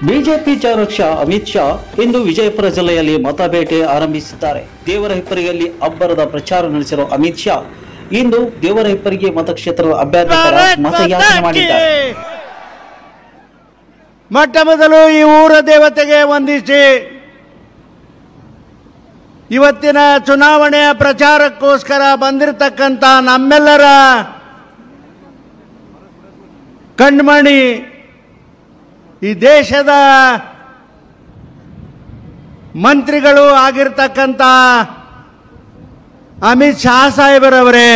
BJP ಚಾಣಾಕ್ಷ Amit Shah ಇಂದು ವಿಜಯಪುರ ಜಿಲ್ಲೆಯಲ್ಲಿ ಮತಬೇಟೆ ಆರಂಭಿಸಿದ್ದಾರೆ. ದೇವರಹಿಪ್ಪರಿಗೆಯಲ್ಲಿ ಅಬ್ಬರದ ಪ್ರಚಾರ ನಡೆಸಿರುವ ಅಮಿತ್ ಶಾ ಇಂದು ದೇವರಹಿಪ್ಪರಿಗೆ ಮತಕ್ಷೇತ್ರದ ಅಭ್ಯರ್ಥಿ ಪರ ಮತಯಾಚನೆ ಮಾಡಿದ್ದಾರೆ. ಮೊಟ್ಟ ಮೊದಲು ಈ ಊರ ದೇವತೆಗೆ ವಂದಿಸಿ ಇವತ್ತಿನ ಚುನಾವಣೆಯ ಪ್ರಚಾರಕ್ಕೋಸ್ಕರ ಬಂದಿರತಕ್ಕಂಥ ನಮ್ಮೆಲ್ಲರ ಕಣ್ಮಣಿ ಈ ದೇಶದ ಮಂತ್ರಿಗಳು ಆಗಿರ್ತಕ್ಕಂಥ ಅಮಿತ್ ಶಾ ಸಾಹೇಬರವರೇ,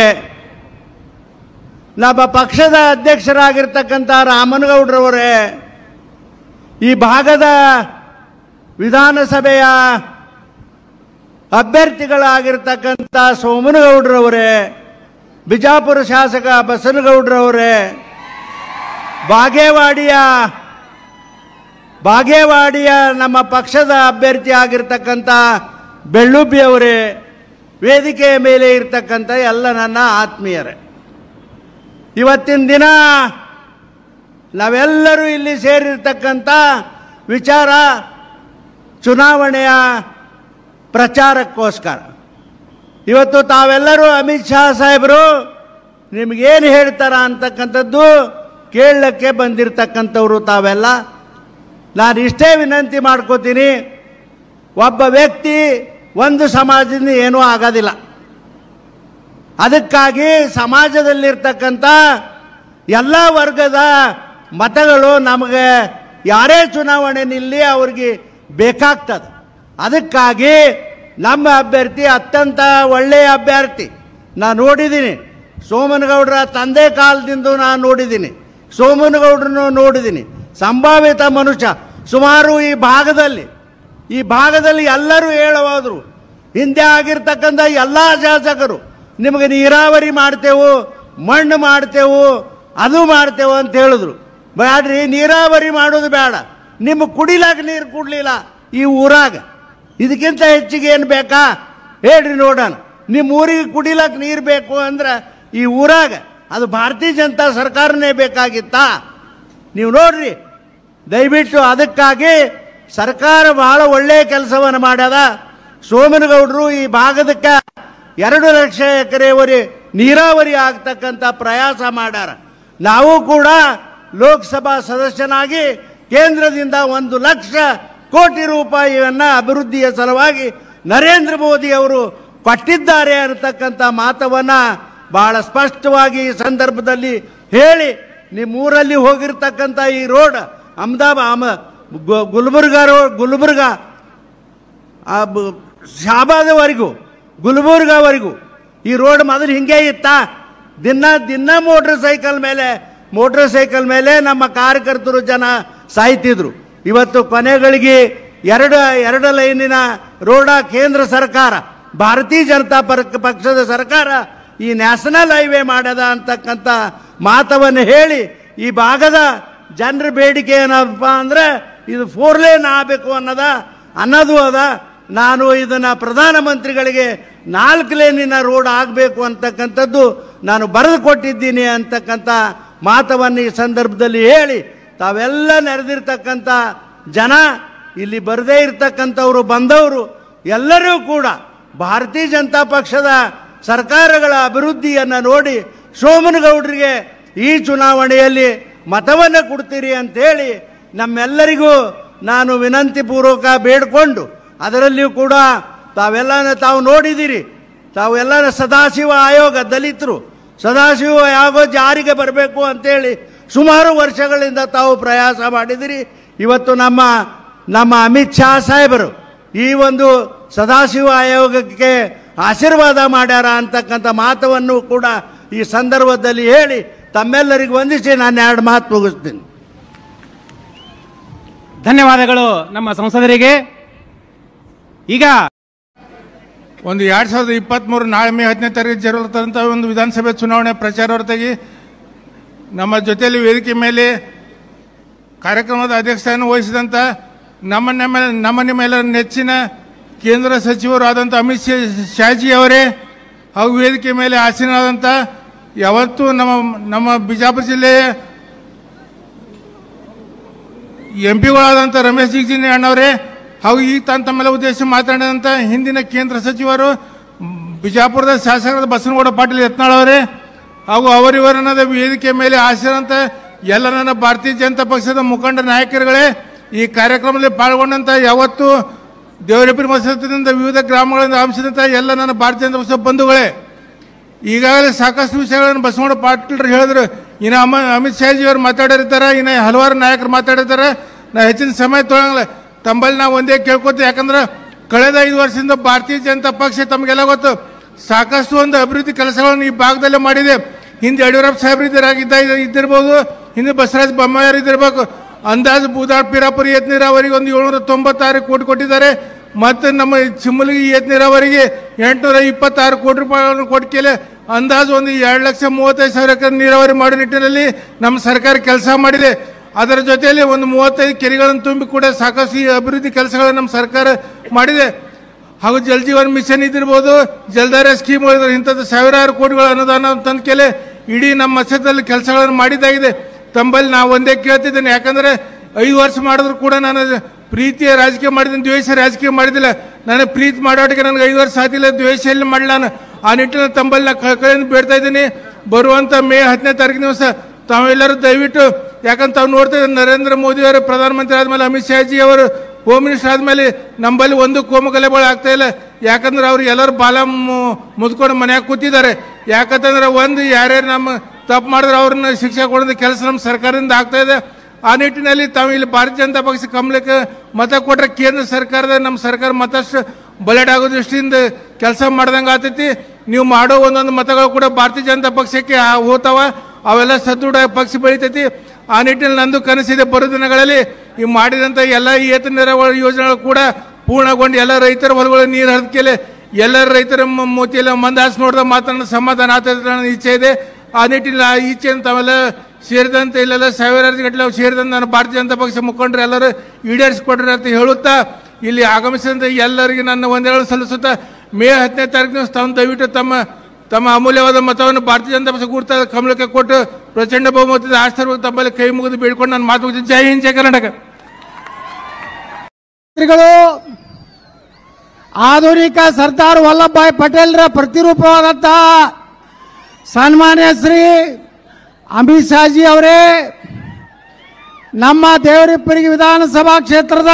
ನಮ್ಮ ಪಕ್ಷದ ಅಧ್ಯಕ್ಷರಾಗಿರ್ತಕ್ಕಂಥ ರಾಮನಗೌಡರವರೇ, ಈ ಭಾಗದ ವಿಧಾನಸಭೆಯ ಅಭ್ಯರ್ಥಿಗಳಾಗಿರ್ತಕ್ಕಂಥ ಸೋಮನಗೌಡರವರೇ, ಬಿಜಾಪುರ ಶಾಸಕ ಬಸನಗೌಡರವರೇ, ಬಾಗೇವಾಡಿಯ ನಮ್ಮ ಪಕ್ಷದ ಅಭ್ಯರ್ಥಿ ಆಗಿರ್ತಕ್ಕಂಥ ಬೆಳ್ಳುಬ್ಬಿಯವರೇ, ವೇದಿಕೆಯ ಮೇಲೆ ಇರ್ತಕ್ಕಂಥ ಎಲ್ಲ ನನ್ನ ಆತ್ಮೀಯರೇ, ಇವತ್ತಿನ ದಿನ ನಾವೆಲ್ಲರೂ ಇಲ್ಲಿ ಸೇರಿರ್ತಕ್ಕಂಥ ವಿಚಾರ ಚುನಾವಣೆಯ ಪ್ರಚಾರಕ್ಕೋಸ್ಕರ. ಇವತ್ತು ತಾವೆಲ್ಲರೂ ಅಮಿತ್ ಶಾ ಸಾಹೇಬರು ನಿಮಗೇನು ಹೇಳ್ತಾರ ಅಂತಕ್ಕಂಥದ್ದು ಕೇಳಲಿಕ್ಕೆ ಬಂದಿರತಕ್ಕಂಥವ್ರು ತಾವೆಲ್ಲ. ನಾನು ಇಷ್ಟೇ ವಿನಂತಿ ಮಾಡ್ಕೋತೀನಿ, ಒಬ್ಬ ವ್ಯಕ್ತಿ ಒಂದು ಸಮಾಜದಿಂದ ಏನೂ ಆಗೋದಿಲ್ಲ. ಅದಕ್ಕಾಗಿ ಸಮಾಜದಲ್ಲಿರ್ತಕ್ಕಂಥ ಎಲ್ಲ ವರ್ಗದ ಮತಗಳು ನಮಗೆ ಯಾರೇ ಚುನಾವಣೆ ನಿಲ್ಲಿ ಅವ್ರಿಗೆ ಬೇಕಾಗ್ತದೆ. ಅದಕ್ಕಾಗಿ ನಮ್ಮ ಅಭ್ಯರ್ಥಿ ಅತ್ಯಂತ ಒಳ್ಳೆಯ ಅಭ್ಯರ್ಥಿ. ನಾನು ನೋಡಿದ್ದೀನಿ, ಸೋಮನಗೌಡರ ತಂದೆ ಕಾಲದಿಂದ ನಾನು ನೋಡಿದ್ದೀನಿ, ಸೋಮನಗೌಡರನ್ನು ನೋಡಿದ್ದೀನಿ. ಸಂಭಾವಿತ ಮನುಷ್ಯ. ಸುಮಾರು ಈ ಭಾಗದಲ್ಲಿ ಎಲ್ಲರೂ ಹೇಳೋದ್ರು, ಹಿಂದೆ ಆಗಿರ್ತಕ್ಕಂಥ ಎಲ್ಲ ಶಾಸಕರು ನಿಮಗೆ ನೀರಾವರಿ ಮಾಡ್ತೇವು, ಮಣ್ಣು ಮಾಡ್ತೇವು, ಅದು ಮಾಡ್ತೇವೆ ಅಂತ ಹೇಳಿದ್ರು. ಬೇಡ್ರಿ, ನೀರಾವರಿ ಮಾಡೋದು ಬೇಡ, ನಿಮಗೆ ಕುಡಿಲಾಕ ನೀರು ಕೊಡಲಿಲ್ಲ ಈ ಊರಾಗ, ಇದಕ್ಕಿಂತ ಹೆಚ್ಚಿಗೆ ಏನು ಬೇಕಾ ಹೇಳ್ರಿ ನೋಡೋಣ. ನಿಮ್ಮ ಊರಿಗೆ ಕುಡಿಲಾಕ ನೀರು ಬೇಕು ಅಂದ್ರೆ ಈ ಊರಾಗ ಅದು ಭಾರತೀಯ ಜನತಾ ಸರ್ಕಾರನೇ ಬೇಕಾಗಿತ್ತಾ? ನೀವು ನೋಡ್ರಿ ದಯವಿಟ್ಟು. ಅದಕ್ಕಾಗಿ ಸರ್ಕಾರ ಬಹಳ ಒಳ್ಳೆಯ ಕೆಲಸವನ್ನು ಮಾಡ್ಯದ. ಸೋಮನಗೌಡರು ಈ ಭಾಗದಕ್ಕೆ 2 ಲಕ್ಷ ಎಕರೆವರೆಗೆ ನೀರಾವರಿ ಆಗ್ತಕ್ಕಂಥ ಪ್ರಯಾಸ ಮಾಡ್ಯಾರ. ನಾವು ಕೂಡ ಲೋಕಸಭಾ ಸದಸ್ಯನಾಗಿ ಕೇಂದ್ರದಿಂದ 1 ಲಕ್ಷ ಕೋಟಿ ರೂಪಾಯಿಯನ್ನು ಅಭಿವೃದ್ಧಿಯ ಸಲುವಾಗಿ ನರೇಂದ್ರ ಮೋದಿ ಅವರು ಕೊಟ್ಟಿದ್ದಾರೆ ಅನ್ನತಕ್ಕಂಥ ಮಾತವನ್ನು ಬಹಳ ಸ್ಪಷ್ಟವಾಗಿ ಈ ಸಂದರ್ಭದಲ್ಲಿ ಹೇಳಿ, ನಿಮ್ಮೂರಲ್ಲಿ ಹೋಗಿರ್ತಕ್ಕಂಥ ಈ ರೋಡ್ ಗುಲ್ಬರ್ಗ ಶಾಬಾದವರೆಗೂ ಗುಲ್ಬರ್ಗವರೆಗೂ ಈ ರೋಡ್ ಮೊದಲು ಹಿಂಗೆ ಇತ್ತಾ? ದಿನ ಮೋಟರ್ ಸೈಕಲ್ ಮೇಲೆ ನಮ್ಮ ಕಾರ್ಯಕರ್ತರು ಜನ ಸಾಯ್ತಿದ್ರು. ಇವತ್ತು ಕೊನೆಗಳಿಗೆ 2 ಲೈನಿನ ರೋಡ ಕೇಂದ್ರ ಸರ್ಕಾರ, ಭಾರತೀಯ ಜನತಾ ಪಕ್ಷದ ಸರ್ಕಾರ ಈ ನ್ಯಾಷನಲ್ ಹೈವೇ ಮಾಡ್ಯದ ಅಂತಕ್ಕಂಥ ಮಾತವನ್ನು ಹೇಳಿ, ಈ ಭಾಗದ ಜನರ ಬೇಡಿಕೆ ಏನಪ್ಪ ಅಂದರೆ ಇದು 4 ಲೇನ್ ಆಗಬೇಕು ಅನ್ನೋದು ಅದ. ನಾನು ಇದನ್ನು ಪ್ರಧಾನಮಂತ್ರಿಗಳಿಗೆ 4 ಲೇನಿನ ರೋಡ್ ಆಗಬೇಕು ಅಂತಕ್ಕಂಥದ್ದು ನಾನು ಬರೆದು ಕೊಟ್ಟಿದ್ದೀನಿ ಅಂತಕ್ಕಂಥ ಮಾತವನ್ನು ಈ ಸಂದರ್ಭದಲ್ಲಿ ಹೇಳಿ, ತಾವೆಲ್ಲ ನೆರೆದಿರ್ತಕ್ಕಂಥ ಜನ, ಇಲ್ಲಿ ಬರದೇ ಇರ್ತಕ್ಕಂಥವ್ರು ಬಂದವರು ಎಲ್ಲರೂ ಕೂಡ ಭಾರತೀಯ ಜನತಾ ಪಕ್ಷದ ಸರ್ಕಾರಗಳ ಅಭಿವೃದ್ಧಿಯನ್ನು ನೋಡಿ ಸೋಮನಗೌಡರಿಗೆ ಈ ಚುನಾವಣೆಯಲ್ಲಿ ಮತವನ್ನು ಕೊಡ್ತೀರಿ ಅಂತೇಳಿ ನಮ್ಮೆಲ್ಲರಿಗೂ ನಾನು ವಿನಂತಿ ಪೂರ್ವಕ ಬೇಡಿಕೊಂಡು, ಅದರಲ್ಲಿಯೂ ಕೂಡ ತಾವು ನೋಡಿದ್ದೀರಿ, ತಾವೆಲ್ಲ ಸದಾಶಿವ ಆಯೋಗ, ದಲಿತರು ಸದಾಶಿವ ಆಯೋಗ ಜಾರಿಗೆ ಬರಬೇಕು ಅಂತೇಳಿ ಸುಮಾರು ವರ್ಷಗಳಿಂದ ತಾವು ಪ್ರಯಾಸ ಮಾಡಿದಿರಿ. ಇವತ್ತು ನಮ್ಮ ಅಮಿತ್ ಶಾ ಸಾಹೇಬರು ಈ ಒಂದು ಸದಾಶಿವ ಆಯೋಗಕ್ಕೆ ಆಶೀರ್ವಾದ ಮಾಡ್ಯಾರ ಅಂತಕ್ಕಂಥ ಮಾತನ್ನು ಕೂಡ ಈ ಸಂದರ್ಭದಲ್ಲಿ ಹೇಳಿ ತಮ್ಮೆಲ್ಲರಿಗೂ ವಂದಿಸಿ ನಾನು 2 ಮಾತು ಮುಗಿಸ್ತೀನಿ. ಧನ್ಯವಾದಗಳು ನಮ್ಮ ಸಂಸದರಿಗೆ. ಈಗ 2023 ನಾಳೆ ಮೇ 10ನೇ ತಾರೀಕು ಜರುಗುತ್ತಂತ ಒಂದು ವಿಧಾನಸಭೆ ಚುನಾವಣೆ ಪ್ರಚಾರ ಹೊರತಾಗಿ ನಮ್ಮ ಜೊತೆಯಲ್ಲಿ ವೇದಿಕೆ ಮೇಲೆ ಕಾರ್ಯಕ್ರಮದ ಅಧ್ಯಕ್ಷತೆಯನ್ನು ವಹಿಸಿದಂಥ ನಮ್ಮ ನಿಮ್ಮೆಲ್ಲರ ನೆಚ್ಚಿನ ಕೇಂದ್ರ ಸಚಿವರು ಆದಂಥ ಅಮಿತ್ ಶಾಜಿ ಅವರೇ ಹಾಗೂ ವೇದಿಕೆ ಮೇಲೆ ಆಸೀನರಾದಂಥ ಯಾವತ್ತೂ ನಮ್ಮ ಬಿಜಾಪುರ ಜಿಲ್ಲೆಯ ಎಂಪಿಗಳಾದಂಥ ರಮೇಶ್ ಜಿಗಜಿಣಗಿ ಅಣ್ಣವರೇ ಹಾಗೂ ಈಗ ತಮ್ಮೆಲ್ಲ ಉದ್ದೇಶ ಮಾತನಾಡಿದಂಥ ಹಿಂದಿನ ಕೇಂದ್ರ ಸಚಿವರು ಬಿಜಾಪುರದ ಶಾಸಕರಾದ ಬಸನಗೌಡ ಪಾಟೀಲ್ ಯತ್ನಾಳ್ ಅವರೇ ಹಾಗೂ ಅವರಿವರನ್ನದ ವೇದಿಕೆ ಮೇಲೆ ಆಶೀರ್ವಾದ ಎಲ್ಲ ನನ್ನ ಭಾರತೀಯ ಜನತಾ ಪಕ್ಷದ ಮುಖಂಡ ನಾಯಕರುಗಳೇ, ಈ ಕಾರ್ಯಕ್ರಮದಲ್ಲಿ ಪಾಲ್ಗೊಂಡಂತ ಯಾವತ್ತು ದೇವರಪುರ ಮಸೂತಿನಿಂದ ವಿವಿಧ ಗ್ರಾಮಗಳಿಂದ ಆಗಮಿಸಿದಂಥ ಎಲ್ಲ ನನ್ನ ಭಾರತೀಯ ಜನತಾ ಪಕ್ಷದ ಬಂಧುಗಳೇ, ಈಗಾಗಲೇ ಸಾಕಷ್ಟು ವಿಷಯಗಳನ್ನು ಬಸವಣ್ಣ ಪಾಟೀಲ್ ಹೇಳಿದ್ರು. ಇನ್ನು ಅಮಿತ್ ಶಾಜಿ ಅವರು ಮಾತಾಡಿರ್ತಾರೆ, ಇನ್ನು ಹಲವಾರು ನಾಯಕರು ಮಾತಾಡಿರ್ತಾರೆ. ನಾ ಹೆಚ್ಚಿನ ಸಮಯ ತೊಗೊಳಂಗಿಲ್ಲ. ತಮ್ಮಲ್ಲಿ ನಾವು ಒಂದೇ ಕೇಳ್ಕೊತೀವಿ, ಯಾಕಂದ್ರೆ ಕಳೆದ 5 ವರ್ಷದಿಂದ ಭಾರತೀಯ ಜನತಾ ಪಕ್ಷ ತಮಗೆಲ್ಲ ಗೊತ್ತು ಸಾಕಷ್ಟು ಒಂದು ಅಭಿವೃದ್ಧಿ ಕೆಲಸಗಳನ್ನು ಈ ಭಾಗದಲ್ಲೇ ಮಾಡಿದೆ. ಹಿಂದೆ ಯಡಿಯೂರಪ್ಪ ಸಾಹೇಬರು ಇದ್ದಿರ್ಬೋದು, ಹಿಂದೆ ಬಸವರಾಜ ಬೊಮ್ಮಾಯಿ ಇದ್ದಿರ್ಬೇಕು. ಅಂದಾಜು ಬೂದಾಳ್ ಪಿರಾಪುರ ಏತ ನೀರಾವರಿಗೆ ಒಂದು 796 ಕೋಟಿ ಕೊಟ್ಟಿದ್ದಾರೆ. ಮತ್ತು ನಮ್ಮ ಚಿಮ್ಮಲಗಿ ಏತ ನೀರಾವರಿಗೆ 826 ಕೋಟಿ ರೂಪಾಯಿಗಳನ್ನು ಕೊಟ್ಟಿಲ್ಲ. ಅಂದಾಜು ಒಂದು 2,35,000 ಎಕರೆ ನೀರಾವರಿ ಮಾಡೋ ನಿಟ್ಟಿನಲ್ಲಿ ನಮ್ಮ ಸರ್ಕಾರ ಕೆಲಸ ಮಾಡಿದೆ. ಅದರ ಜೊತೆಯಲ್ಲಿ ಒಂದು 35 ಕೆರೆಗಳನ್ನು ತುಂಬಿ ಕೂಡ ಸಾಕಷ್ಟು ಈ ಅಭಿವೃದ್ಧಿ ಕೆಲಸಗಳನ್ನು ನಮ್ಮ ಸರ್ಕಾರ ಮಾಡಿದೆ. ಹಾಗೂ ಜಲ್ ಜೀವನ್ ಮಿಷನ್ ಇದ್ದಿರ್ಬೋದು, ಜಲ್ಧಾರೆ ಸ್ಕೀಮ್ ಇಂಥದ್ದು ಸಾವಿರಾರು ಕೋಟಿಗಳ ಅನುದಾನ ತಂದ ಕೆಲೆ ಇಡೀ ನಮ್ಮ ಮಸದಲ್ಲಿ ಕೆಲಸಗಳನ್ನು ಮಾಡಿದ್ದಾಗಿದೆ. ತಂಬಲ್ಲಿ ನಾವು ಒಂದೇ ಕೇಳ್ತಿದ್ದೇನೆ, ಯಾಕಂದರೆ 5 ವರ್ಷ ಮಾಡಿದ್ರು ಕೂಡ ನಾನು ಪ್ರೀತಿಯ ರಾಜಕೀಯ ಮಾಡಿದ್ದೀನಿ, ದ್ವೇಷ ರಾಜಕೀಯ ಮಾಡಿದಿಲ್ಲ. ನಾನು ಪ್ರೀತಿ ಮಾಡೋಟಿಗೆ ನನಗೆ 5 ವರ್ಷ ಸಾಧಿಲ್ಲ, ದ್ವೇಷದಲ್ಲಿ ಮಾಡಲ್ಲ. ನಾನು ಆ ನಿಟ್ಟಿನಲ್ಲಿ ತಂಬಲ್ಲಿ ನಾನು ಕಳೆಯಿಂದ ಬೇಡ್ತಾ ಇದ್ದೀನಿ. ಬರುವಂಥ ಮೇ 10ನೇ ತಾರೀಕಿನ ದಿವಸ ತಾವೆಲ್ಲರೂ ದಯವಿಟ್ಟು, ಯಾಕಂತ ತಾವು ನೋಡ್ತಾ ಇದ್ದೀವಿ ನರೇಂದ್ರ ಮೋದಿ ಅವರು ಪ್ರಧಾನಮಂತ್ರಿ ಆದಮೇಲೆ, ಅಮಿತ್ ಶಾಜಿ ಅವರು ಹೋಮ್ ಮಿನಿಸ್ಟರ್ ಆದಮೇಲೆ ನಂಬಲ್ಲಿ ಒಂದು ಕೋಮುಗಲಭೆ ಆಗ್ತಾ ಇಲ್ಲ. ಯಾಕಂದ್ರೆ ಅವ್ರು ಎಲ್ಲರೂ ಬಾಲ ಮುದ್ಕೊಂಡು ಮನ್ಯಾಗ ಕೂತಿದ್ದಾರೆ. ಯಾಕಂತಂದ್ರೆ ಒಂದು ಯಾರ್ಯಾರು ನಮ್ಮ ತಪ್ಪು ಮಾಡಿದ್ರೆ ಅವ್ರನ್ನ ಶಿಕ್ಷೆ ಕೊಡೋದು ಕೆಲಸ ನಮ್ಮ ಸರ್ಕಾರದಿಂದ ಆಗ್ತಾ ಇದೆ. ಆ ನಿಟ್ಟಿನಲ್ಲಿ ತಾವು ಇಲ್ಲಿ ಭಾರತೀಯ ಜನತಾ ಪಕ್ಷ ಕಮಲಕ್ಕೆ ಮತ ಕೊಟ್ಟರೆ ಕೇಂದ್ರ ಸರ್ಕಾರದ ನಮ್ಮ ಸರ್ಕಾರ ಮತ್ತಷ್ಟು ಬಲೆಟ್ ಆಗೋ ದೃಷ್ಟಿಯಿಂದ ಕೆಲಸ ಮಾಡ್ದಂಗೆ ಆಗ್ತೈತಿ. ನೀವು ಮಾಡೋ ಒಂದೊಂದು ಮತಗಳು ಕೂಡ ಭಾರತೀಯ ಜನತಾ ಪಕ್ಷಕ್ಕೆ ಹೋಗ್ತಾವ, ಅವೆಲ್ಲ ಸದೃಢ ಪಕ್ಷ ಬೆಳಿತೈತಿ. ಆ ನಿಟ್ಟಿನಲ್ಲಿ ನಂದು ಕನಸಿದೆ, ಬರೋ ದಿನಗಳಲ್ಲಿ ಈ ಮಾಡಿದಂಥ ಎಲ್ಲ ಏತ ನೀರಾವರಿ ಯೋಜನೆಗಳು ಕೂಡ ಪೂರ್ಣಗೊಂಡು ಎಲ್ಲ ರೈತರ ಹೊಲಗಳು ನೀರು ಹರಿದಕ್ಕೆ ಎಲ್ಲರ ರೈತರ ಮೋತಿಯೆಲ್ಲ ಮಂದಾಸ್ ನೋಡಿದ ಮಾತನ್ನ ಸಮಾಧಾನ ಆಗ್ತದೆ ನನ್ನ ಇಚ್ಛೆ ಇದೆ. ಆ ನಿಟ್ಟಿನಲ್ಲಿ ಆ ಇಚ್ಛೆಯನ್ನು ತಾವೆಲ್ಲ ಸೇರಿದಂತೆ ಇಲ್ಲೆಲ್ಲ ಸಾವಿರಾರು ಗಟ್ಟಲೆ ಸೇರಿದಂತೆ ನಾನು ಭಾರತೀಯ ಜನತಾ ಪಕ್ಷ ಮುಖಂಡರು ಎಲ್ಲರೂ ಈಡೇರಿಸಿಕೊಡ್ರಿ ಅಂತ ಹೇಳುತ್ತಾ ಇಲ್ಲಿ ಆಗಮಿಸಿದಂಥ ಎಲ್ಲರಿಗೆ ನನ್ನ ವಂದನೆಗಳು ಸಲ್ಲಿಸುತ್ತಾ ಮೇ 10ನೇ ತಾರೀಕಿನ ತಾವು ದಯವಿಟ್ಟು ತಮ್ಮ ಅಮೂಲ್ಯವಾದ ಮತವನ್ನು ಭಾರತೀಯ ಜನತಾ ಪಕ್ಷ ಗುರುತಾದ ಕಮಲಕ್ಕೆ ಕೊಟ್ಟು ಪ್ರಚಂಡ ಬಹುಮತದ ಆಶೀರ್ವಾದ ತಮ್ಮಲ್ಲಿ ಕೈ ಮುಗಿದು ಬೇಡ್ಕೊಂಡು ನಾನು ಮಾತು ಮುಗಿದ. ಜೈ ಹಿಂದ್, ಜೈ ಕರ್ನಾಟಕ. ಆಧುನಿಕ ಸರ್ದಾರ್ ವಲ್ಲಭಭಾಯಿ ಪಟೇಲ್ರ ಪ್ರತಿರೂಪವಾದಂತಹ ಸನ್ಮಾನ್ಯ ಶ್ರೀ ಅಮಿತ್ ಶಾಜಿ ಅವರೇ, ನಮ್ಮ ದೇವರಿಪ್ಪರಿಗೆ ವಿಧಾನಸಭಾ ಕ್ಷೇತ್ರದ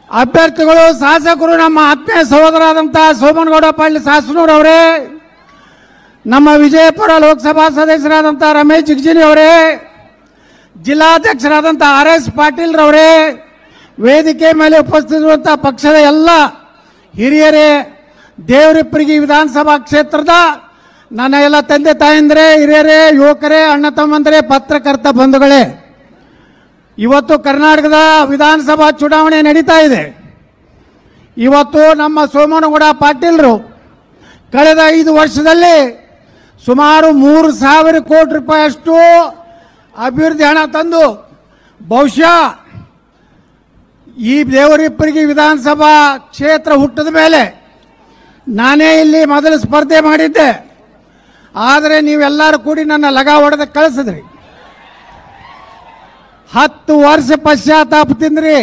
ಅಭ್ಯರ್ಥಿಗಳು, ಶಾಸಕರು, ನಮ್ಮ ಆತ್ಮೀಯ ಸಹೋದರಾದಂತಹ ಸೋಮನಗೌಡ ಪಾಟೀಲ್ ಶಾಸನೂರವರೇ, ನಮ್ಮ ವಿಜಯಪುರ ಲೋಕಸಭಾ ಸದಸ್ಯರಾದಂತಹ ರಮೇಶ್ ಜಿಗಜಿಣಗಿ ಅವರೇ, ಜಿಲ್ಲಾಧ್ಯಕ್ಷರಾದಂತಹ RS ಪಾಟೀಲ್ ರವರೇ, ವೇದಿಕೆ ಮೇಲೆ ಉಪಸ್ಥಿತರಿರುವಂತಹ ಪಕ್ಷದ ಎಲ್ಲ ಹಿರಿಯರೇ, ದೇವರಿಪ್ಪರಿಗೆ ವಿಧಾನಸಭಾ ಕ್ಷೇತ್ರದ ನನ್ನ ಎಲ್ಲ ತಂದೆ ತಾಯಂದಿರೇ, ಹಿರಿಯರೇ, ಯುವಕರೇ, ಅಣ್ಣ ತಮ್ಮಂದಿರೇ, ಪತ್ರಕರ್ತ ಬಂಧುಗಳೇ, ಇವತ್ತು ಕರ್ನಾಟಕದ ವಿಧಾನಸಭಾ ಚುನಾವಣೆ ನಡೀತಾ ಇದೆ. ಇವತ್ತು ನಮ್ಮ ಸೋಮನಗೌಡ ಪಾಟೀಲರು ಕಳೆದ 5 ವರ್ಷದಲ್ಲಿ ಸುಮಾರು 3,000 ಕೋಟಿ ರೂಪಾಯಿಯಷ್ಟು ಅಭಿವೃದ್ಧಿ ಹಣ ತಂದು ಬಹುಶಃ ಈ ದೇವರಿಪ್ಪರಿಗೆ ವಿಧಾನಸಭಾ ಕ್ಷೇತ್ರ ಹುಟ್ಟಿದ ಮೇಲೆ ನಾನೇ ಇಲ್ಲಿ ಮೊದಲು ಸ್ಪರ್ಧೆ ಮಾಡಿದ್ದೆ. ಆದರೆ ನೀವೆಲ್ಲರೂ ಕೂಡಿ ನನ್ನ ಲಗ ಹೊಡೆದ ಕಳಿಸಿದ್ರಿ. 10 ವರ್ಷ ಪಶ್ಚಾತ್ತಾಪ ತಿಂದ್ರಿ.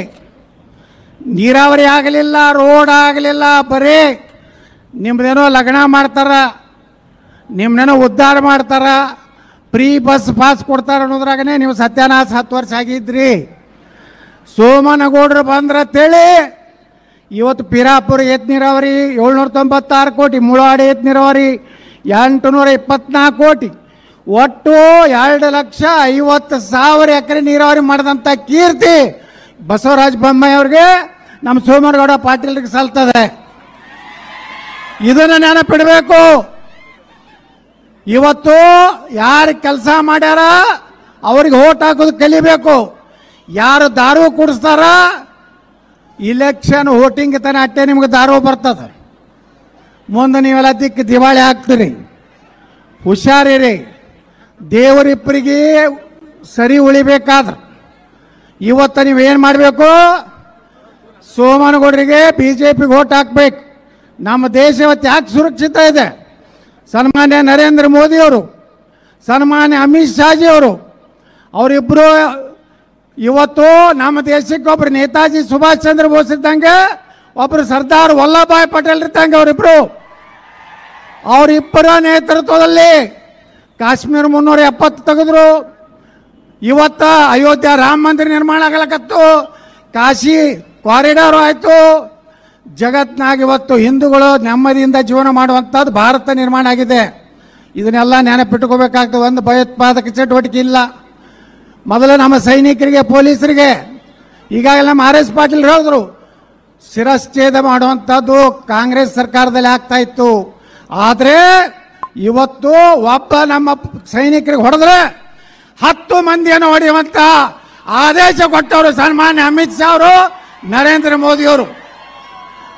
ನೀರಾವರಿ ಆಗಲಿಲ್ಲ, ರೋಡ್ ಆಗಲಿಲ್ಲ, ಬರೀ ನಿಮ್ದೇನೋ ಲಗ್ನ ಮಾಡ್ತಾರ, ನಿಮ್ದೇನೋ ಉದ್ಧಾರ ಮಾಡ್ತಾರ, ಫ್ರೀ ಬಸ್ ಪಾಸ್ ಕೊಡ್ತಾರ ಅನ್ನೋದ್ರಾಗನೇ ನೀವು ಸತ್ಯಾನಾಶ 10 ವರ್ಷ ಆಗಿದ್ರಿ. ಸೋಮನಗೌಡರು ಬಂದ್ರತ್ತೇಳಿ ಇವತ್ತು ಪಿರಾಪುರ ಏತ ನೀರಾವರಿ 796 ಕೋಟಿ, ಮುಳವಾಡಿ ಏತ ನೀರಾವರಿ 824 ಕೋಟಿ, ಒಟ್ಟು 2,50,000 ಎಕರೆ ನೀರಾವರಿ ಮಾಡಿದಂಥ ಕೀರ್ತಿ ಬಸವರಾಜ ಬೊಮ್ಮಾಯಿ ಅವ್ರಿಗೆ, ನಮ್ಮ ಸೋಮನಗೌಡ ಪಾಟೀಲ್ರಿಗೆ ಸಲ್ತದೆ. ಇದನ್ನು ನೆನಪಿಡಬೇಕು. ಇವತ್ತು ಯಾರು ಕೆಲಸ ಮಾಡ್ಯಾರ ಅವ್ರಿಗೆ ಓಟ್ ಹಾಕೋದು ಕಲಿಬೇಕು. ಯಾರು ದಾರು ಕುಡಿಸ್ತಾರ ಇಲೆಕ್ಷನ್ ವೋಟಿಂಗ್ ತಾನೆ ಅಟ್ಟೆ ನಿಮ್ಗೆ ದಾರು ಬರ್ತದೆ. ಮುಂದೆ ನೀವೆಲ್ಲ ದಿವಾಳಿ ಹಾಕ್ತೀರಿ. ಹುಷಾರಿರಿ. ದೇವರಿಪ್ಪರಿಗೆ ಸರಿ ಉಳಿಬೇಕಾದ್ರೆ ಇವತ್ತು ನೀವೇನು ಮಾಡಬೇಕು? ಸೋಮನಗೌಡರಿಗೆ BJPಗೆ ಓಟ್ ಹಾಕ್ಬೇಕು. ನಮ್ಮ ದೇಶ ಇವತ್ತು ಯಾಕೆ ಸುರಕ್ಷಿತ ಇದೆ? ಸನ್ಮಾನ್ಯ ನರೇಂದ್ರ ಮೋದಿಯವರು, ಸನ್ಮಾನ್ಯ ಅಮಿತ್ ಶಾಜಿ ಅವರಿಬ್ಬರು ಇವತ್ತು ನಮ್ಮ ದೇಶಕ್ಕೆ ಒಬ್ರು ನೇತಾಜಿ ಸುಭಾಷ್ ಚಂದ್ರ ಬೋಸ್ ಇದ್ದಂಗೆ, ಒಬ್ರು ಸರ್ದಾರ್ ವಲ್ಲಭಭಾಯ್ ಪಟೇಲ್ ಇದ್ದಂಗೆ ಅವರಿಬ್ಬರ ನೇತೃತ್ವದಲ್ಲಿ ಕಾಶ್ಮೀರ 370 ತೆಗೆದ್ರು. ಇವತ್ತ ಅಯೋಧ್ಯ ರಾಮ ಮಂದಿರ ನಿರ್ಮಾಣ ಆಗಲಕತ್ತು, ಕಾಶಿ ಕಾರಿಡಾರ್ ಆಯಿತು. ಜಗತ್ನಾಗ ಇವತ್ತು ಹಿಂದೂಗಳು ನೆಮ್ಮದಿಯಿಂದ ಜೀವನ ಮಾಡುವಂಥದ್ದು ಭಾರತ ನಿರ್ಮಾಣ ಆಗಿದೆ. ಇದನ್ನೆಲ್ಲ ನೆನಪಿಟ್ಕೋಬೇಕಾಗ್ತದೆ. ಒಂದು ಭಯೋತ್ಪಾದಕ ಚಟುವಟಿಕೆ ಇಲ್ಲ. ಮೊದಲು ನಮ್ಮ ಸೈನಿಕರಿಗೆ, ಪೊಲೀಸರಿಗೆ, ಈಗಾಗಲೇ ನಮ್ಮ RS ಪಾಟೀಲ್ ಹೇಳಿದ್ರು, ಶಿರಶ್ಛೇದ ಮಾಡುವಂಥದ್ದು ಕಾಂಗ್ರೆಸ್ ಸರ್ಕಾರದಲ್ಲಿ ಆಗ್ತಾ ಇತ್ತು. ಆದರೆ ಇವತ್ತು ಒಬ್ಬ ನಮ್ಮ ಸೈನಿಕರಿಗೆ ಹೊಡೆದ್ರೆ 10 ಮಂದಿಯನ್ನು ಹೊಡೆಯುವಂತ ಆದೇಶ ಕೊಟ್ಟವರು ಸನ್ಮಾನ್ಯ ಅಮಿತ್ ಶಾ ಅವರು, ನರೇಂದ್ರ ಮೋದಿ ಅವರು.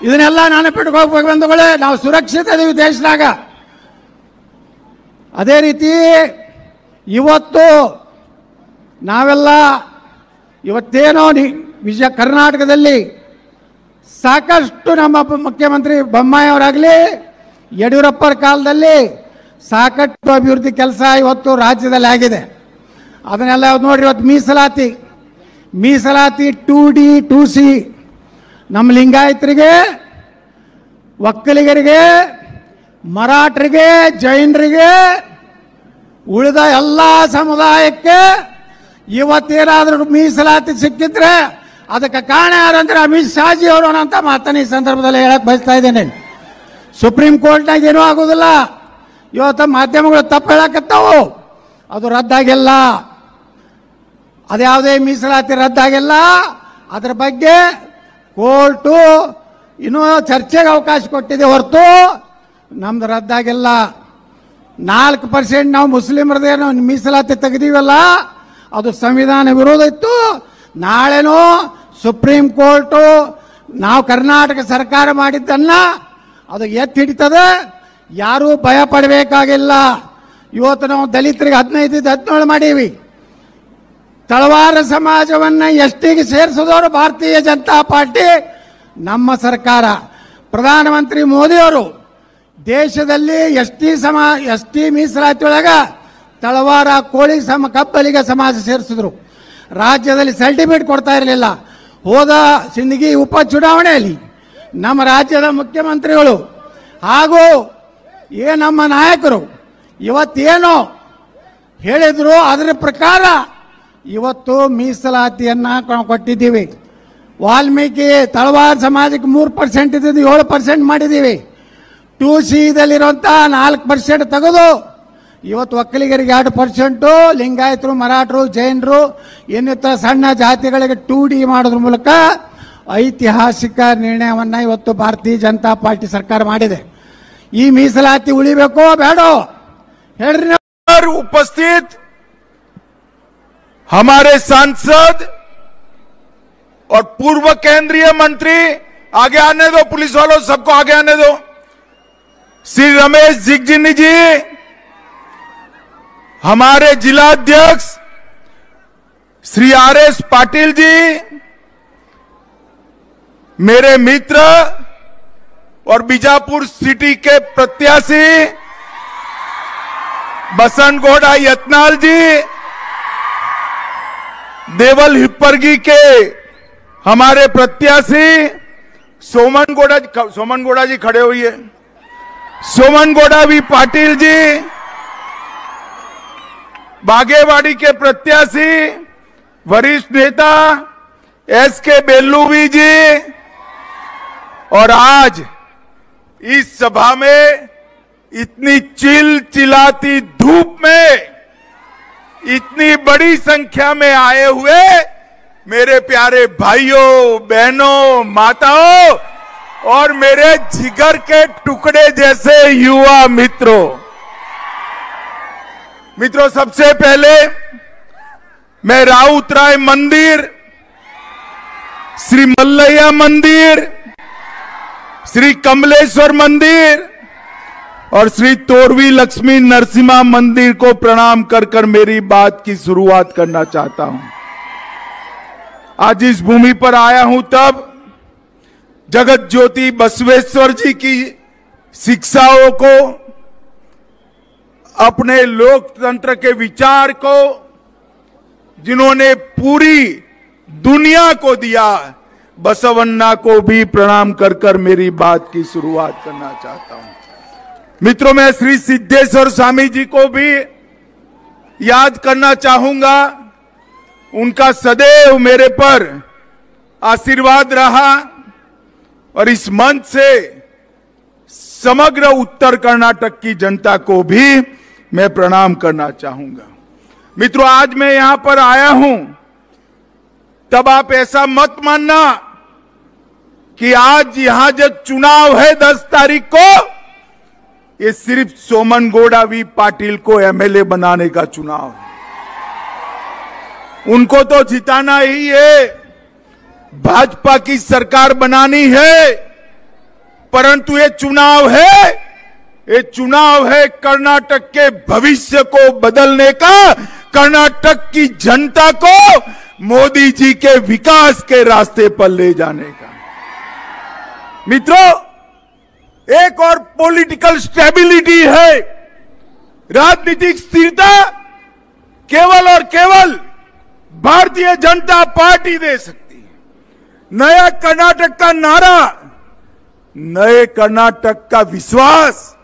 ಇದನ್ನೆಲ್ಲ ನೆನಪಿಟ್ಕೋಬೇಕು ಬಂಧುಗಳೇ. ನಾವು ಸುರಕ್ಷಿತ ಇದೀವಿ ದೇಶದಾಗ. ಅದೇ ರೀತಿ ಇವತ್ತು ನಾವೆಲ್ಲ ಇವತ್ತೇನೋ ಕರ್ನಾಟಕದಲ್ಲಿ ಸಾಕಷ್ಟು ನಮ್ಮ ಮುಖ್ಯಮಂತ್ರಿ ಬೊಮ್ಮಾಯಿ ಅವರಾಗಲಿ, ಯಡಿಯೂರಪ್ಪರ ಕಾಲದಲ್ಲಿ ಸಾಕಷ್ಟು ಅಭಿವೃದ್ಧಿ ಕೆಲಸ ಇವತ್ತು ರಾಜ್ಯದಲ್ಲಿ ಆಗಿದೆ. ಅದನ್ನೆಲ್ಲ ನೋಡ್ರಿ. ಇವತ್ತು ಮೀಸಲಾತಿ 2D 2C ನಮ್ಮ ಲಿಂಗಾಯತರಿಗೆ, ಒಕ್ಕಲಿಗರಿಗೆ, ಮರಾಠರಿಗೆ, ಜೈನರಿಗೆ, ಉಳಿದ ಎಲ್ಲ ಸಮುದಾಯಕ್ಕೆ ಇವತ್ತೇನಾದರೂ ಮೀಸಲಾತಿ ಸಿಕ್ಕಿದ್ರೆ ಅದಕ್ಕೆ ಕಾರಣ ಯಾರಂದ್ರೆ ಅಮಿತ್ ಶಾಜಿ ಅವರು ಅಂತ ಮಾತನ್ನು ಈ ಸಂದರ್ಭದಲ್ಲಿ ಹೇಳಕ್ ಬಯಸ್ತಾ ಇದ್ದೇನೆ. ಸುಪ್ರೀಂ ಕೋರ್ಟ್ನಾಗ ಏನೂ ಆಗೋದಿಲ್ಲ. ಇವತ್ತು ಮಾಧ್ಯಮಗಳು ತಪ್ಪು ಹೇಳಕತ್ತಾವು. ಅದು ರದ್ದಾಗಿಲ್ಲ. ಅದ್ಯಾವುದೇ ಮೀಸಲಾತಿ ರದ್ದಾಗಿಲ್ಲ. ಅದರ ಬಗ್ಗೆ ಕೋರ್ಟು ಇನ್ನೂ ಚರ್ಚೆಗೆ ಅವಕಾಶ ಕೊಟ್ಟಿದೆ ಹೊರತು ನಮ್ದು ರದ್ದಾಗಿಲ್ಲ. 4% ನಾವು ಮುಸ್ಲಿಮರದೇನೋ ಮೀಸಲಾತಿ ತೆಗೆದೀವಲ್ಲ, ಅದು ಸಂವಿಧಾನ ವಿರೋಧ ಇತ್ತು. ನಾಳೆನೂ ಸುಪ್ರೀಂ ಕೋರ್ಟು ನಾವು ಕರ್ನಾಟಕ ಸರ್ಕಾರ ಮಾಡಿದ್ದನ್ನ ಅದು ಎತ್ತಿ ಹಿಡಿತದೆ. ಯಾರೂ ಭಯ ಪಡಬೇಕಾಗಿಲ್ಲ. ಇವತ್ತು ನಾವು ದಲಿತರಿಗೆ 15-17 ಮಾಡೀವಿ. ತಳವಾರ ಸಮಾಜವನ್ನು ಎಸ್ಟಿಗೆ ಸೇರಿಸಿದವರು ಭಾರತೀಯ ಜನತಾ ಪಾರ್ಟಿ, ನಮ್ಮ ಸರ್ಕಾರ. ಪ್ರಧಾನಮಂತ್ರಿ ಮೋದಿಯವರು ದೇಶದಲ್ಲಿ ಎಸ್ಟಿ ಮೀಸಲಾತಿ ಒಳಗ ತಳವಾರ, ಕೋಳಿ ಕಬ್ಬಲಿಗ ಸಮಾಜ ಸೇರಿಸಿದ್ರು. ರಾಜ್ಯದಲ್ಲಿ ಸರ್ಟಿಫಿಕೇಟ್ ಕೊಡ್ತಾ ಇರಲಿಲ್ಲ. ಹೋದ ಸಿಂದಗಿ ಉಪಚುನಾವಣೆಯಲ್ಲಿ ನಮ್ಮ ರಾಜ್ಯದ ಮುಖ್ಯಮಂತ್ರಿಗಳು ಹಾಗೂ ನಮ್ಮ ನಾಯಕರು ಇವತ್ತೇನೋ ಹೇಳಿದ್ರು, ಅದರ ಪ್ರಕಾರ ಇವತ್ತು ಮೀಸಲಾತಿಯನ್ನು ಕೊಟ್ಟಿದ್ದೀವಿ. ವಾಲ್ಮೀಕಿ ತಳವಾರ ಸಮಾಜಕ್ಕೆ 3% ಇದ್ದು 7% ಮಾಡಿದ್ದೀವಿ. 2C ದಲ್ಲಿರುವಂಥ 4% ತೆಗೆದು ಇವತ್ತು ಒಕ್ಕಲಿಗರಿಗೆ 2%, ಲಿಂಗಾಯತರು, ಮರಾಠರು, ಜೈನರು, ಇನ್ನಿತರ ಸಣ್ಣ ಜಾತಿಗಳಿಗೆ 2D ಮಾಡೋದ್ರ ಮೂಲಕ ಐತಿಹಾಸಿಕ ನಿರ್ಣಯವನ್ನು ಇವತ್ತು ಭಾರತೀಯ ಜನತಾ ಪಾರ್ಟಿ ಸರ್ಕಾರ ಮಾಡಿದೆ. ಈ ಮೀಸಲಾತಿ ಉಳಿಬೇಕೋ ಬೇಡೋ ಹೇಳ್ರಿ. उपस्थित हमारे सांसद और पूर्व केंद्रीय मंत्री, आगे आने दो पुलिस वालों, सबको आगे आने दो, श्री रमेश जिगजिनी जी, हमारे जिला अध्यक्ष श्री RS पाटिल जी, मेरे मित्र और बीजापुर सिटी के प्रत्याशी बसंतगौड़ा यत्नाल जी, देवल हिप्परगी के हमारे प्रत्याशी सोमन गौड़ा जी खड़े हुए, सोमन गौड़ा भी पाटिल जी, बागेवाड़ी के प्रत्याशी वरिष्ठ नेता SK बेल्लूवी जी, और आज इस सभा में इतनी चिलचिलाती धूप में इतनी बड़ी संख्या में आए हुए मेरे प्यारे भाइयों, बहनों, माताओं और मेरे जिगर के टुकड़े जैसे युवा मित्रों, सबसे पहले मैं राउतराय मंदिर, श्री मल्लैया मंदिर, श्री कमलेश्वर मंदिर और श्री तोरवी लक्ष्मी नरसिम्हा मंदिर को प्रणाम कर कर मेरी बात की शुरुआत करना चाहता हूं। आज इस भूमि पर आया हूं तब जगत ज्योति बसवेश्वर जी की शिक्षाओं को, अपने लोकतंत्र के विचार को, जिन्होंने पूरी दुनिया को दिया। बसवन्ना को भी प्रणाम कर कर मेरी बात की शुरुआत करना चाहता हूं। मित्रों, मैं श्री सिद्धेश्वर स्वामी जी को भी याद करना चाहूंगा। उनका सदैव मेरे पर आशीर्वाद रहा और इस मंच से समग्र उत्तर कर्नाटक की जनता को भी मैं प्रणाम करना चाहूंगा। मित्रों, आज मैं यहां पर आया हूं तब आप ऐसा मत मानना कि आज यहां जो चुनाव है 10 तारीख को, ये सिर्फ सोमन गौड़ा वी पाटिल को एमएलए बनाने का चुनाव है। उनको तो जिताना ही है, भाजपा की सरकार बनानी है, परंतु ये चुनाव है कर्नाटक के भविष्य को बदलने का, कर्नाटक की जनता को मोदी जी के विकास के रास्ते पर ले जाने का। मित्रों, एक और पॉलिटिकल स्टेबिलिटी है, राजनीतिक स्थिरता केवल और केवल भारतीय जनता पार्टी दे सकती है। नया कर्नाटक का नारा, नए कर्नाटक का विश्वास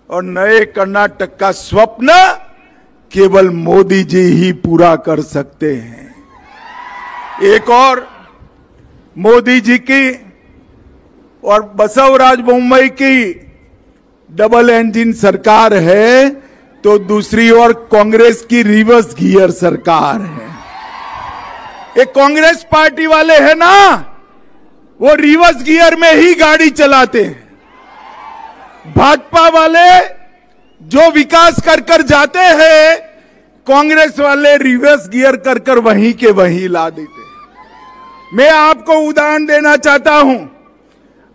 और नए कर्नाटक का स्वप्न केवल मोदी जी ही पूरा कर सकते हैं। एक और मोदी जी की और बसवराज बोम्मई की डबल इंजन सरकार है, तो दूसरी ओर कांग्रेस की रिवर्स गियर सरकार है। एक कांग्रेस पार्टी वाले हैं ना, वो रिवर्स गियर में ही गाड़ी चलाते हैं। भाजपा वाले जो विकास कर कर जाते हैं, कांग्रेस वाले रिवर्स गियर कर कर वहीं के वहीं ला देते हैं। मैं आपको उदाहरण देना चाहता हूं।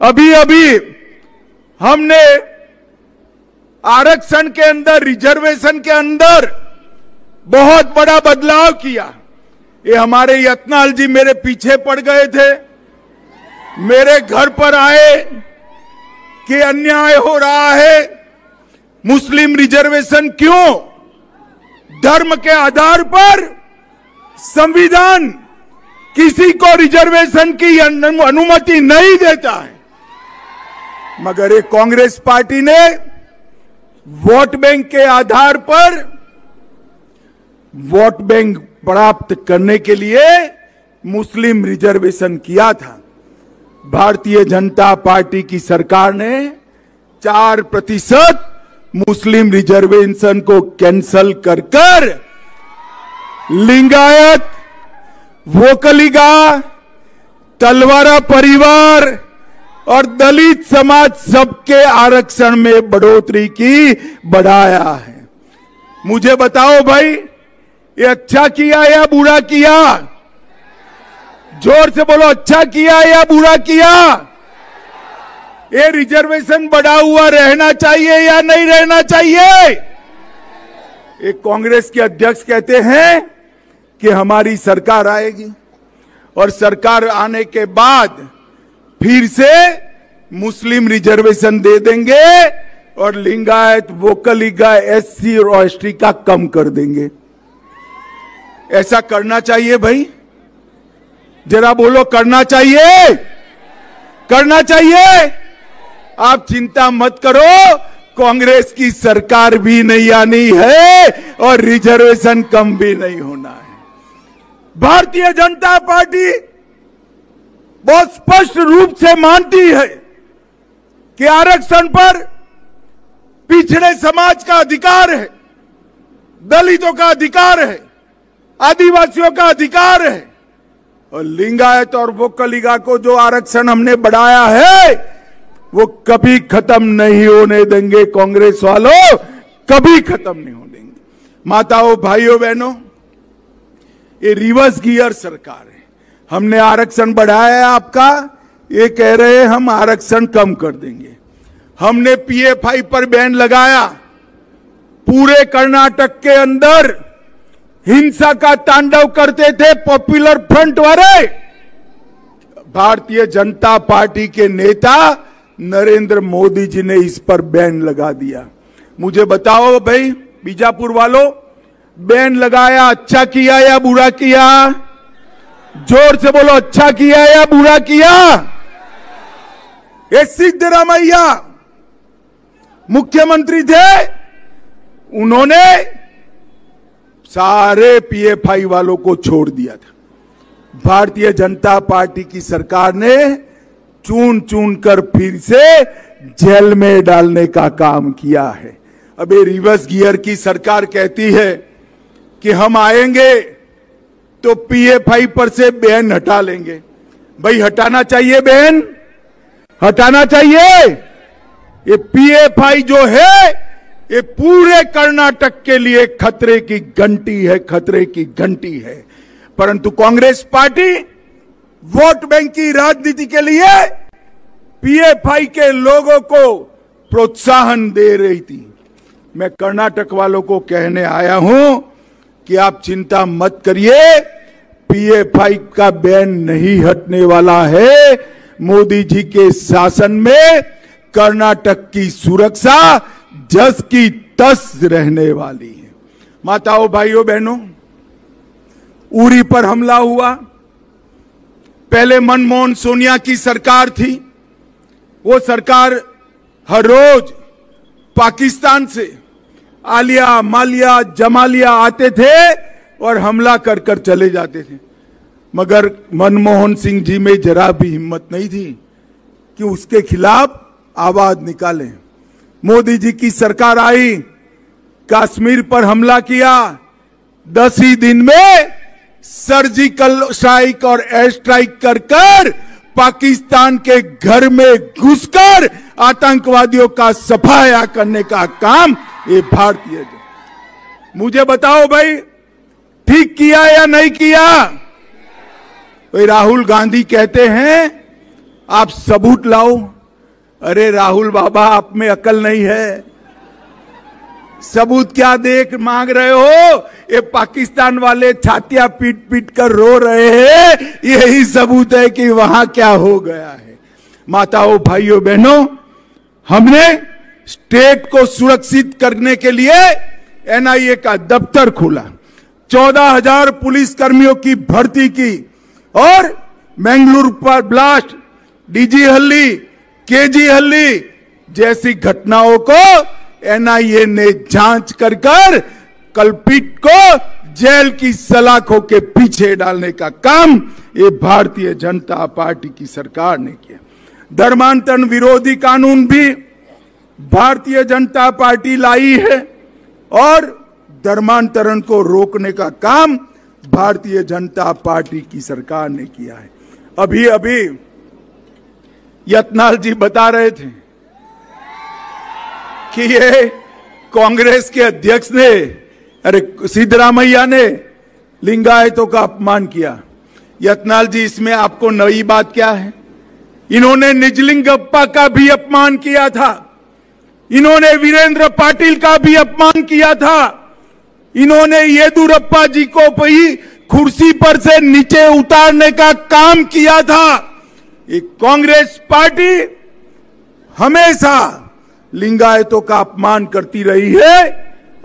अभी अभी हमने आरक्षण के अंदर, रिजर्वेशन के अंदर बहुत बड़ा बदलाव किया। ये हमारे यत्नाल जी मेरे पीछे पड़ गए थे, मेरे घर पर आए कि अन्याय हो रहा है, मुस्लिम रिजर्वेशन क्यों? धर्म के आधार पर संविधान किसी को रिजर्वेशन की अनुमति नहीं देता है, मगर एक कांग्रेस पार्टी ने वोट बैंक के आधार पर वोट बैंक प्राप्त करने के लिए मुस्लिम रिजर्वेशन किया था। भारतीय जनता पार्टी की सरकार ने 4% मुस्लिम रिजर्वेशन को कैंसल कर कर लिंगायत, वोकलिगा, तलवारा परिवार और दलित समाज सबके आरक्षण में बढ़ोतरी की बढ़ाया है। मुझे बताओ भाई, ये अच्छा किया या बुरा किया? जोर से बोलो, अच्छा किया या बुरा किया? ये रिजर्वेशन बढ़ा हुआ रहना चाहिए या नहीं रहना चाहिए? एक कांग्रेस के अध्यक्ष कहते हैं कि हमारी सरकार आएगी और सरकार आने के बाद फिर से मुस्लिम रिजर्वेशन दे देंगे और लिंगायत, वोकलिगा, एससी और एसटी का कम कर देंगे। ऐसा करना चाहिए भाई? जरा बोलो, करना चाहिए? करना चाहिए? आप चिंता मत करो, कांग्रेस की सरकार भी नहीं आनी है और रिजर्वेशन कम भी नहीं होना है। भारतीय जनता पार्टी बहुत स्पष्ट रूप से मानती है कि आरक्षण पर पिछड़े समाज का अधिकार है, दलितों का अधिकार है, आदिवासियों का अधिकार है, और लिंगायत और वोकलिगा को जो आरक्षण हमने बढ़ाया है वो कभी खत्म नहीं होने देंगे। कांग्रेस वालों, कभी खत्म नहीं होने देंगे। माताओं, भाइयों, बहनों, ये रिवर्स गियर सरकार है। हमने आरक्षण बढ़ाया है आपका, ये कह रहे हैं हम आरक्षण कम कर देंगे। हमने पीएफआई पर बैन लगाया। पूरे कर्नाटक के अंदर हिंसा का तांडव करते थे पॉपुलर फ्रंट वाले। भारतीय जनता पार्टी के नेता नरेंद्र मोदी जी ने इस पर बैन लगा दिया। मुझे बताओ भाई, बीजापुर वालों, बैन लगाया अच्छा किया या बुरा किया? जोर से बोलो, अच्छा किया या बुरा किया? ये सिद्धरामैया मुख्यमंत्री थे, उन्होंने सारे पीएफआई वालों को छोड़ दिया था। भारतीय जनता पार्टी की सरकार ने चुन चुन कर फिर से जेल में डालने का काम किया है। अब ये रिवर्स गियर की सरकार कहती है कि हम आएंगे तो पीएफआई पर से बैन हटा लेंगे। भाई हटाना चाहिए बैन, हटाना चाहिए। ये पीएफआई जो है ये पूरे कर्नाटक के लिए खतरे की घंटी है, खतरे की घंटी है। परंतु कांग्रेस पार्टी वोट बैंक की राजनीति के लिए पीएफआई के लोगों को प्रोत्साहन दे रही थी। मैं कर्नाटक वालों को कहने आया हूं कि आप चिंता मत करिए, पीएफआई का बैन नहीं हटने वाला है। मोदी जी के शासन में कर्नाटक की सुरक्षा जस की तस रहने वाली है। माताओं, भाइयों, बहनों, उरी पर हमला हुआ, पहले मनमोहन सोनिया की सरकार थी। वो सरकार हर रोज पाकिस्तान से आलिया, मालिया, जमालिया आते थे और हमला कर कर चले जाते थे। मगर मनमोहन सिंह जी में जरा भी हिम्मत नहीं थी कि उसके खिलाफ आवाज निकालें। मोदी जी की सरकार आई, कश्मीर पर हमला किया, 10 ही दिन में सर्जिकल स्ट्राइक और एयर स्ट्राइक कर कर पाकिस्तान के घर में घुसकर आतंकवादियों का सफाया करने का काम ये भारतीय। मुझे बताओ भाई, ठीक किया या नहीं किया? भाई राहुल गांधी कहते हैं आप सबूत लाओ। अरे राहुल बाबा, आप में अकल नहीं है, सबूत क्या देख मांग रहे हो? ये पाकिस्तान वाले छातियां पीट पीट कर रो रहे हैं, यही सबूत है कि वहां क्या हो गया है। माताओं, भाइयों, बहनों, हमने स्टेट को सुरक्षित करने के लिए एनआईए का दफ्तर खोला, 14,000 पुलिस कर्मियों की भर्ती की और मंगलुरु पर ब्लास्ट, डीजी हल्ली, केजी हल्ली जैसी घटनाओं को एनआईए ने जांच कर कर कल्पित को जेल की सलाखों के पीछे डालने का काम ये भारतीय जनता पार्टी की सरकार ने किया। धर्मांतरण विरोधी कानून भी भारतीय जनता पार्टी लाई है और धर्मांतरण को रोकने का काम भारतीय जनता पार्टी की सरकार ने किया है। अभी अभी यत्नाल जी बता रहे थे कि ये कांग्रेस के अध्यक्ष ने, अरे सिद्धरामैया ने लिंगायतों का अपमान किया। यत्नाल जी, इसमें आपको नई बात क्या है? इन्होंने निजलिंगप्पा का भी अपमान किया था, इन्होंने वीरेंद्र पाटिल का भी अपमान किया था, इन्होंने येदुरप्पा जी को भी कुर्सी पर से नीचे उतारने का काम किया था। ये कांग्रेस पार्टी हमेशा लिंगायतों का अपमान करती रही है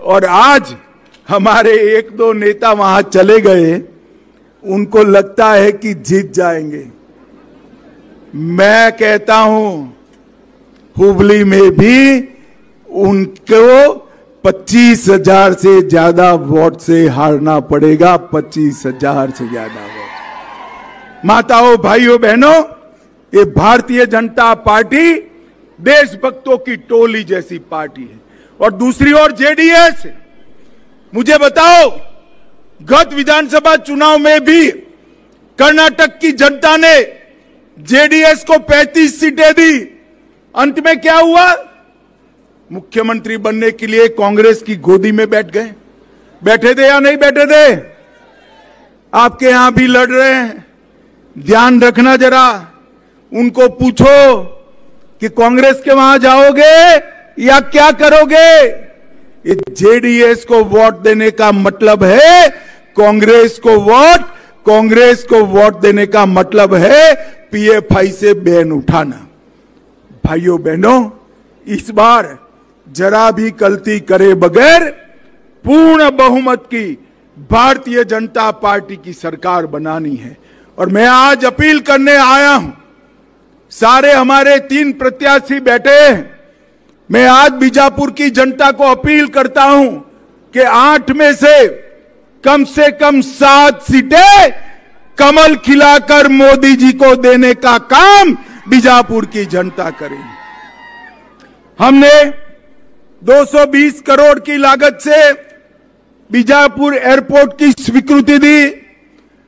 और आज हमारे 1-2 नेता वहां चले गए, उनको लगता है कि जीत जाएंगे। मैं कहता हूं हुबली में भी उनको 25,000 से ज्यादा वोट से हारना पड़ेगा, 25,000 से ज्यादा वोट। माताओं, भाइयों, बहनों, ये भारतीय जनता पार्टी देशभक्तों की टोली जैसी पार्टी है। और दूसरी ओर जेडीएस। मुझे बताओ, गत विधानसभा चुनाव में भी कर्नाटक की जनता ने जेडीएस को 35 सीटें दी। अंत में क्या हुआ? मुख्यमंत्री बनने के लिए कांग्रेस की गोदी में बैठ गए। बैठे थे या नहीं बैठे थे? आपके यहां भी लड़ रहे हैं, ध्यान रखना जरा। उनको पूछो कि कांग्रेस के वहां जाओगे या क्या करोगे? ये जेडीएस को वोट देने का मतलब है कांग्रेस को वोट, कांग्रेस को वोट देने का मतलब है पीएफआई से बैन उठाना। भाइयों, बहनों, इस बार जरा भी गलती करे बगैर पूर्ण बहुमत की भारतीय जनता पार्टी की सरकार बनानी है और मैं आज अपील करने आया हूं, सारे हमारे 3 प्रत्याशी बैठे हैं। मैं आज बीजापुर की जनता को अपील करता हूं कि 8 में से कम 7 सीटें कमल खिलाकर मोदी जी को देने का काम बीजापुर की जनता करे। हमने 220 करोड़ की लागत से बीजापुर एयरपोर्ट की स्वीकृति दी।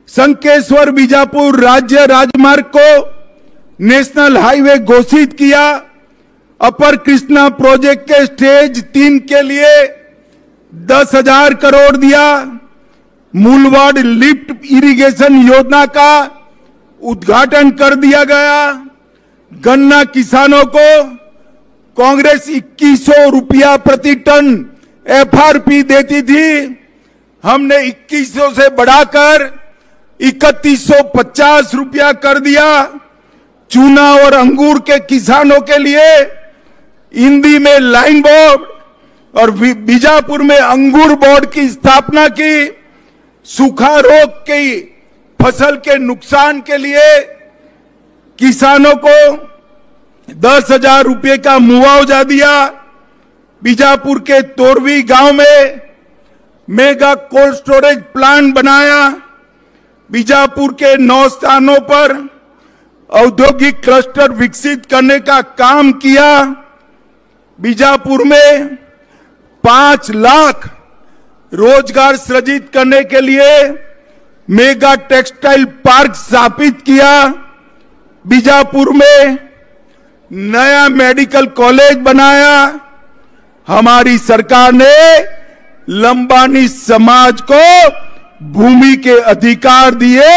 संकेश्वर बीजापुर राज्य राजमार्ग को नेशनल हाईवे घोषित किया। अपर कृष्णा प्रोजेक्ट के स्टेज 3 के लिए 10,000 करोड़ दिया। मूलवाड़ लिफ्ट इरिगेशन योजना का उद्घाटन कर दिया गया। गन्ना किसानों को कांग्रेस 2100 रुपया प्रति टन एफआरपी देती थी, हमने 2100 से बढ़ाकर 3150 रुपया कर दिया। चूना और अंगूर के किसानों के लिए इंदी में लाइन बोर्ड और बीजापुर में अंगूर बोर्ड की स्थापना की। सूखा रोग की फसल के नुकसान के लिए किसानों को 10,000 रुपये का मुआवजा दिया। बीजापुर के तोरवी गांव में मेगा कोल्ड स्टोरेज प्लांट बनाया। बीजापुर के 9 स्थानों पर औद्योगिक क्लस्टर विकसित करने का काम किया। बीजापुर में 5 लाख रोजगार सृजित करने के लिए मेगा टेक्सटाइल पार्क स्थापित किया। बीजापुर में नया मेडिकल कॉलेज बनाया। हमारी सरकार ने लंबानी समाज को भूमि के अधिकार दिए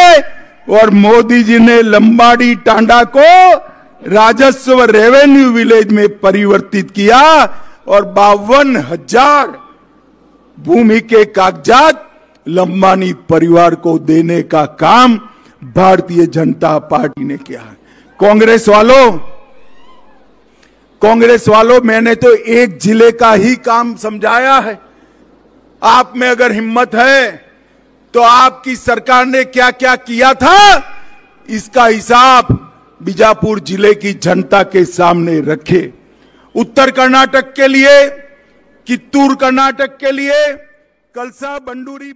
और मोदी जी ने लंबाड़ी टांडा को राजस्व रेवेन्यू विलेज में परिवर्तित किया और 52,000 भूमि के कागजात लंबानी परिवार को देने का काम भारतीय जनता पार्टी ने किया। कांग्रेस वालों मैंने तो एक जिले का ही काम समझाया है। आप में अगर हिम्मत है तो आपकी सरकार ने क्या क्या किया था इसका हिसाब बीजापुर जिले की जनता के सामने रखे। उत्तर कर्नाटक के लिए, कित्तूर कर्नाटक के लिए, कलसा बंडूरी